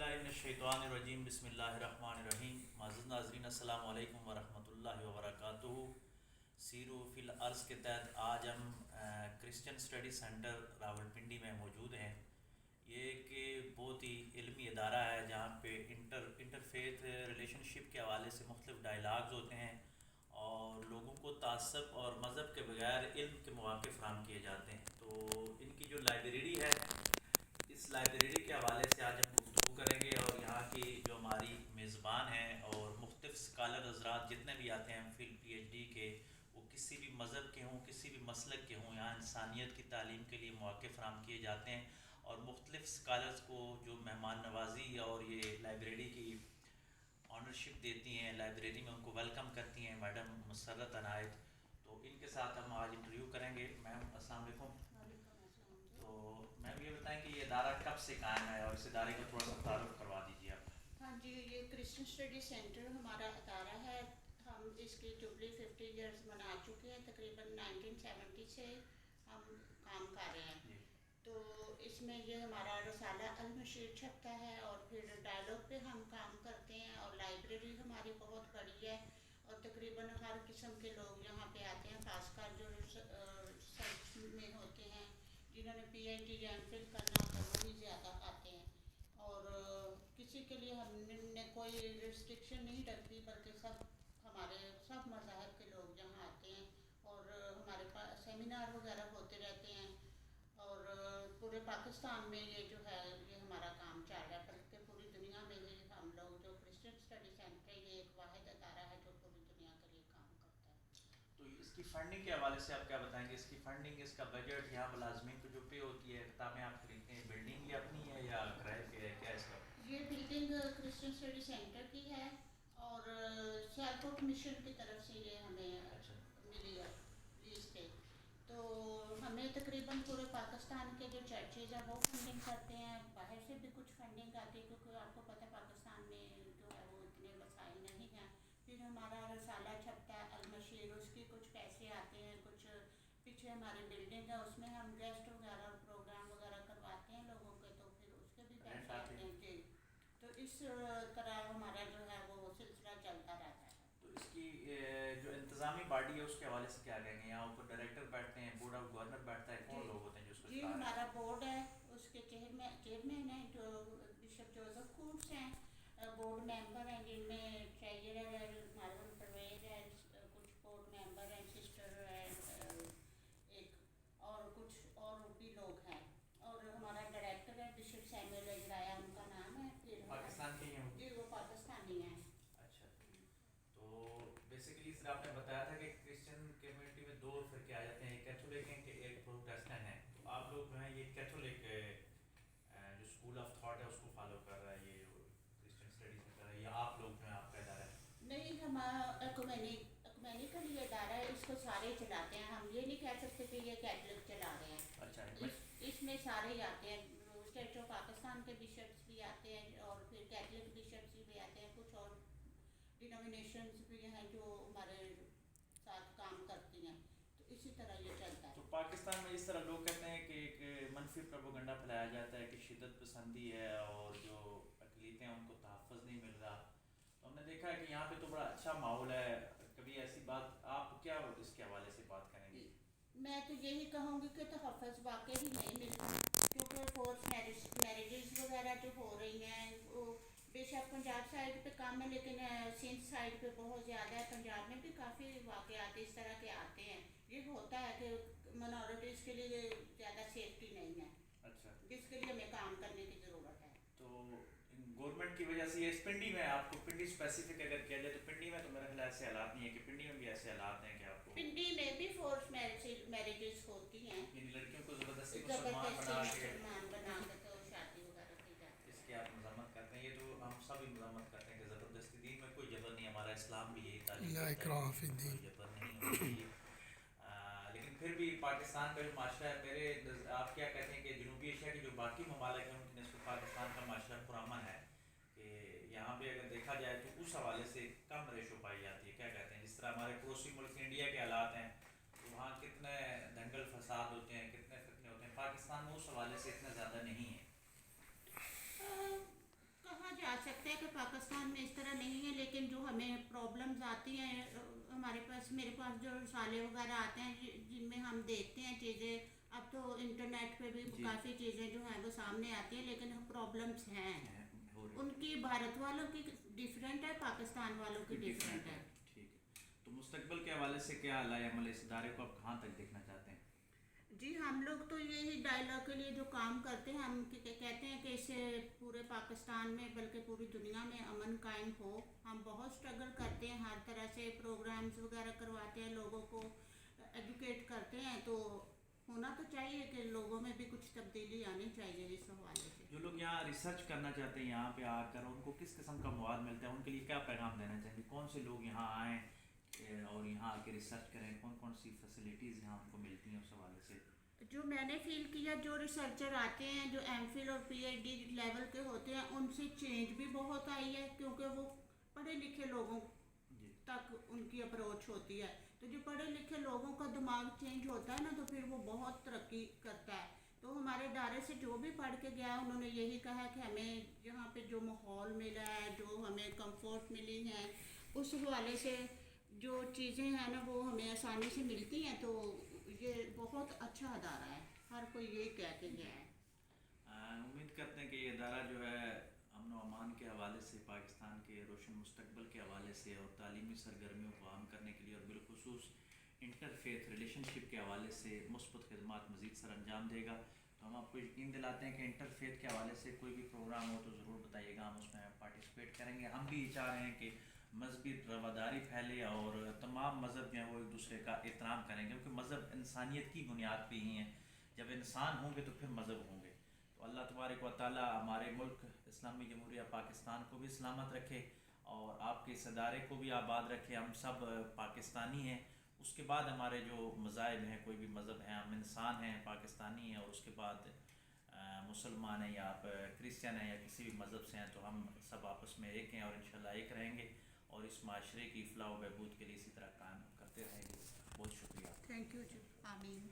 الشیطان الرجیم بسم اللہ الرحمن الرحیم. معزز ناظرین السلام علیکم ورحمۃ اللہ وبرکاتہ. سیرو فی الارض کے تحت آج ہم کرسچن اسٹڈی سینٹر راولپنڈی میں موجود ہیں. یہ ایک بہت ہی علمی ادارہ ہے جہاں پہ انٹرفیتھ ریلیشن شپ کے حوالے سے مختلف ڈائلاگز ہوتے ہیں اور لوگوں کو تعصب اور مذہب کے بغیر علم کے مواقع فراہم کیے جاتے ہیں. تو ان کی جو لائبریری ہے، اس لائبریری کے حوالے سے آج ہم گفتگو کریں گے اور یہاں کی جو ہماری میزبان ہیں اور مختلف اسکالر حضرات جتنے بھی آتے ہیں فی پی ایچ ڈی کے، وہ کسی بھی مذہب کے ہوں، کسی بھی مسلک کے ہوں، یہاں انسانیت کی تعلیم کے لیے مواقع فراہم کیے جاتے ہیں. اور مختلف اسکالرس کو جو مہمان نوازی اور یہ لائبریری کی آنرشپ دیتی ہیں، لائبریری میں ان کو ویلکم کرتی ہیں میڈم مسرت عنایت. تو ان کے ساتھ ہم آج انٹرویو کریں گے. میم السلام علیکم. تو میم یہ بتائیں کہ یہ ادارہ کب سے قائم ہے اور اس ادارے کا تھوڑا سا تعارف کروا دیجیے آپ. ہاں جی، یہ کرسچن اسٹڈی سینٹر ہمارا ادارہ ہے. ہم اس کی جبلی 50 ایئرس منا چکے ہیں. تقریباً 1970 سے ہم کام کر رہے ہیں. تو اس میں یہ ہمارا رسالہ المشیر چھپتا ہے اور پھر ڈائلاگ پہ ہم کام کرتے ہیں. اور لائبریری ہماری بہت بڑی ہے اور تقریباً ہر قسم کے لوگ یہاں پہ آتے ہیں، خاص کر جو ریسرچ میں ہوتے ہیں، جنہوں نے پی ایچ ڈی یا ایم فل کرنا ہوتا ہے، وہی زیادہ آتے ہیں. اور کسی کے لیے ہم نے کوئی ریسٹرکشن نہیں رکھی، بلکہ سب مذاہب کے لوگ یہاں آتے ہیں. اور ہمارے پاس سیمینار وغیرہ ہوتے رہتے ہیں. اور پورے پاکستان میں یہ جو ہے یہ ہمارا کام چل رہا ہے، بلکہ پوری دنیا میں ہی ہم لوگ جو کرسچن اسٹڈی سینٹر ہے، یہ ایک واحد ادارہ ہے جو پوری دنیا کے لیے کام کرتا ہے. تو اس کی فنڈنگ کے حوالے سے آپ کیا بتائیں گے؟ اس کی فنڈنگ، اس کا بجٹ، یہاں ملازمین کو جو پے ہوتی ہے، کتابیں آپ خریدتے ہیں، بلڈنگ یہ اپنی ہے یا کرائے پہ ہے، کیا اس کا؟ یہ بلڈنگ کرسچن اسٹڈی سینٹر کی ہے اور سیالکوٹ مشن کی طرف سے یہ ہمیں ملی ہے لیز پہ. تو ہمیں تقریباً پورے پاکستان کے جو چرچز ہیں وہ فنڈنگ کرتے ہیں. باہر سے بھی کچھ فنڈنگ آتی ہے کیونکہ آپ کو پتہ ہے پاکستان میں جو ہے وہ اتنے وسائل نہیں ہیں. پھر ہمارا رسالہ چھپتا ہے المشیر، اس کی کچھ پیسے آتے ہیں. کچھ پیچھے ہماری بلڈنگ ہے، اس میں ہم گیسٹ وغیرہ پروگرام وغیرہ کرواتے ہیں لوگوں کے، تو پھر اس کے بھی پیسے آتے ہیں. جی، تو اس طرح ہمارا جو ہے وہ سلسلہ چلتا رہتا ہے. تو اس کی جو انتظامی باڈی ہے اس کے حوالے سے کیا کہیں گے؟ یہاں اوپر ڈائریکٹر بیٹھتے ہیں، بورڈ آف گورنر بیٹھتا ہے، کون لوگ ہوتے ہیں جو اس کو جی، چلا رہے ہیں؟ ہمارا بورڈ ہے، اس کے چیئرمین ہیں جو بشپ جوزف کوٹس ہیں. بورڈ ممبر ہیں جن میں ٹریجرر ہے مارون پرویز ہے، کچھ بورڈ ممبر ہیں، سسٹر ہے ایک، اور کچھ اور بھی لوگ ہیں. اور ہمارا ڈائریکٹر ہے بشپ سیموئل اجرایا، ان کا نام ہے. پھر پاکستان کے ہی ہیں؟ جی، وہ پاکستانی ہیں. اچھا. تو بیسیکلی سر آپ نے بتایا تھا کہ کرسچن کمیونٹی میں دو فرقے آ جاتے ہیں، ایک کیتھولک ہیں کہ ایک پروٹیسٹنٹ ہیں. تو آپ لوگ جو ہیں یہ کیتھولک جو اسکول آف تھاٹ ہے اس کو فالو کر رہا ہے، یہ کرسچن اسٹڈیز میں کر رہا ہے، یا آپ لوگ جو ہیں آپ کا ادارہ ہے؟ نہیں، ہمارا اکومینیکل یہ ادارہ ہے، اس کو سارے چلاتے ہیں. ہم یہ نہیں کہہ سکتے کہ یہ کیتھولک چلا رہے ہیں. اچھا. اس میں سارے ہی آتے ہیں. اسٹیٹ آف پاکستان کے بشپس بھی آتے ہیں اور پھر کیتھولک بشپس بھی آتے ہیں. کچھ اور ڈینومینیشنز بھی ہیں جو ہمارے ساتھ کام کرتی ہیں. تو اسی طرح یہ چلتا ہے. تو پاکستان میں اس طرح لوگ کہتے ہیں کہ ایک منفی پروپیگنڈا پھیلایا جاتا ہے کہ شدت پسندی ہے اور جو اقلیتیں ہیں ان کو تحفظ نہیں مل رہا. تو ہم نے دیکھا ہے کہ یہاں پہ تو بڑا اچھا ماحول ہے. کبھی ایسی بات آپ کیا اس کے حوالے سے بات کریں گے؟ میں تو یہی کہوں گی کہ تحفظ واقعی نہیں ملتا، کیونکہ فورس میرجز وغیرہ جو ہو رہی ہیں وہ بے شک پنجاب سائڈ پہ کم ہے، لیکن سندھ سائڈ پہ بہت زیادہ ہے. پنجاب میں بھی کافی واقعات اس طرح کے آتے ہیں. یہ ہوتا ہے کہ منارٹیز کے لیے زیادہ سیفٹی نہیں ہے. اچھا. جس کے لیے ہمیں کام کرنے کی ضرورت ہے. تو گورنمنٹ کی وجہ سے اس پنڈی میں آپ کو پنڈی اسپیسیفک اگر کیا جائے تو پنڈی میں تو میرا خیال ایسے حالات نہیں ہے کہ پنڈی میں بھی ایسے حالات ہیں کہ آپ کو پنڈی میں بھی فورس میرجز ہوتی ہیں، یعنی لڑکیوں کو زبردستی مسلمان بنا کے تو شادی وغیرہ کی جاتی ہے. اس کی آپ مذمت کرتے ہیں؟ یہ تو ہم سب ہی مذمت کرتے ہیں کہ زبردستی، دین میں کوئی جبر نہیں. ہمارا اسلام بھی یہی تعلیم لا دیتا اکراہ ہے فی کہ الدین. کوئی جبر نہیں ہونا چاہیے. لیکن پھر بھی پاکستان کا جو معاشرہ ہے، آپ کیا کہتے ہیں کہ جنوبی ایشیا کے جو باقی ممالک ہیں ان کی نسبت پاکستان کا معاشرہ پرامن ہے کہ یہاں پہ اگر دیکھا جائے تو اس حوالے سے کم ریشو پائی جاتی ہے؟ کیا کہتے ہیں؟ جس طرح ہمارے پڑوسی ملک انڈیا کے حالات ہیں تو وہاں کتنے دنگل فساد ہوتے ہیں، کتنے فتنے ہوتے ہیں، پاکستان میں اس حوالے سے اتنا زیادہ نہیں ہے. پاکستان میں اس طرح نہیں ہے، لیکن جو ہمیں پرابلمز آتی ہیں ہمارے پاس، میرے پاس جو رسالے وغیرہ آتے ہیں جن میں ہم دیکھتے ہیں چیزیں، اب تو انٹرنیٹ پہ بھی کافی چیزیں جو ہیں وہ سامنے آتی ہیں، لیکن پرابلمس ہیں ان کی بھارت والوں کی ڈفرینٹ ہے، پاکستان والوں کی ڈفرینٹ ہے. ٹھیک ہے. تو مستقبل کے حوالے سے کیا لائے عمل اس ادارے کو آپ کہاں تک دیکھنا چاہتے ہیں؟ جی ہم لوگ تو یہی ڈائلاگ کے لیے جو کام کرتے ہیں، ہم کہتے ہیں کہ اس سے پورے پاکستان میں بلکہ پوری دنیا میں امن قائم ہو. ہم بہت اسٹرگل کرتے ہیں، ہر طرح سے پروگرامز وغیرہ کرواتے ہیں، لوگوں کو ایجوکیٹ کرتے ہیں، تو ہونا تو چاہیے کہ لوگوں میں بھی کچھ تبدیلی آنی چاہیے اس حوالے سے. جو لوگ یہاں ریسرچ کرنا چاہتے ہیں یہاں پہ آ کر، ان کو کس قسم کا مواد ملتا ہے؟ ان کے لیے کیا پیغام دینا چاہیں گے؟ کون سے لوگ یہاں آئیں اور یہاں آ کے ریسرچ کریں؟ کون کون سی فیسلٹیز یہاں ان کو ملتی ہیں اس حوالے سے؟ جو میں نے فیل کیا، جو ریسرچر آتے ہیں جو ایم فل اور پی ایچ ڈی لیول کے ہوتے ہیں، ان سے چینج بھی بہت آئی ہے، کیونکہ وہ پڑھے لکھے لوگوں تک ان کی اپروچ ہوتی ہے. تو جو پڑھے لکھے لوگوں کا دماغ چینج ہوتا ہے نا، تو پھر وہ بہت ترقی کرتا ہے. تو ہمارے ادارے سے جو بھی پڑھ کے گیا انہوں نے یہی کہا کہ ہمیں یہاں پہ جو ماحول ملا ہے، جو ہمیں کمفورٹ ملی ہیں، اس حوالے سے جو چیزیں ہیں نا وہ ہمیں آسانی سے ملتی ہیں. تو یہ بہت اچھا ادارہ ہے، ہر کوئی یہی کہہ کے گیا ہے. امید کرتے ہیں کہ یہ ادارہ جو ہے امن و امان کے حوالے سے، پاکستان کے روشن مستقبل کے حوالے سے اور تعلیمی سرگرمیوں کو عام کرنے کے لیے اور بالخصوص انٹر فیتھ ریلیشن شپ کے حوالے سے مثبت خدمات مزید سر انجام دے گا. تو ہم آپ کو یقین دلاتے ہیں کہ انٹر فیتھ کے حوالے سے کوئی بھی پروگرام ہو تو ضرور بتائیے گا، ہم اس میں پارٹیسپیٹ کریں گے. ہم بھی چاہ رہے ہیں کہ مذہبی رواداری پھیلے اور تمام مذہب جو ہیں وہ ایک دوسرے کا احترام کریں، کیونکہ مذہب انسانیت کی بنیاد پہ ہی ہیں. جب انسان ہوں گے تو پھر مذہب ہوں گے. تو اللہ تبارک و تعالیٰ ہمارے ملک اسلامی جمہوریہ پاکستان کو بھی سلامت رکھے اور آپ کے اس ادارے کو بھی آباد رکھے. ہم سب پاکستانی ہیں، اس کے بعد ہمارے جو مذاہب ہیں، کوئی بھی مذہب ہیں، ہم انسان ہیں، پاکستانی ہیں، اور اس کے بعد مسلمان ہیں یا آپ کرسچن ہیں یا کسی بھی مذہب سے ہیں، تو ہم سب آپس میں ایک ہیں اور انشاءاللہ ایک رہیں گے اور اس معاشرے کی فلاح و بہبود کے لیے اسی طرح کام کرتے رہیں گے. بہت شکریہ. تھینک یو جی. آمین.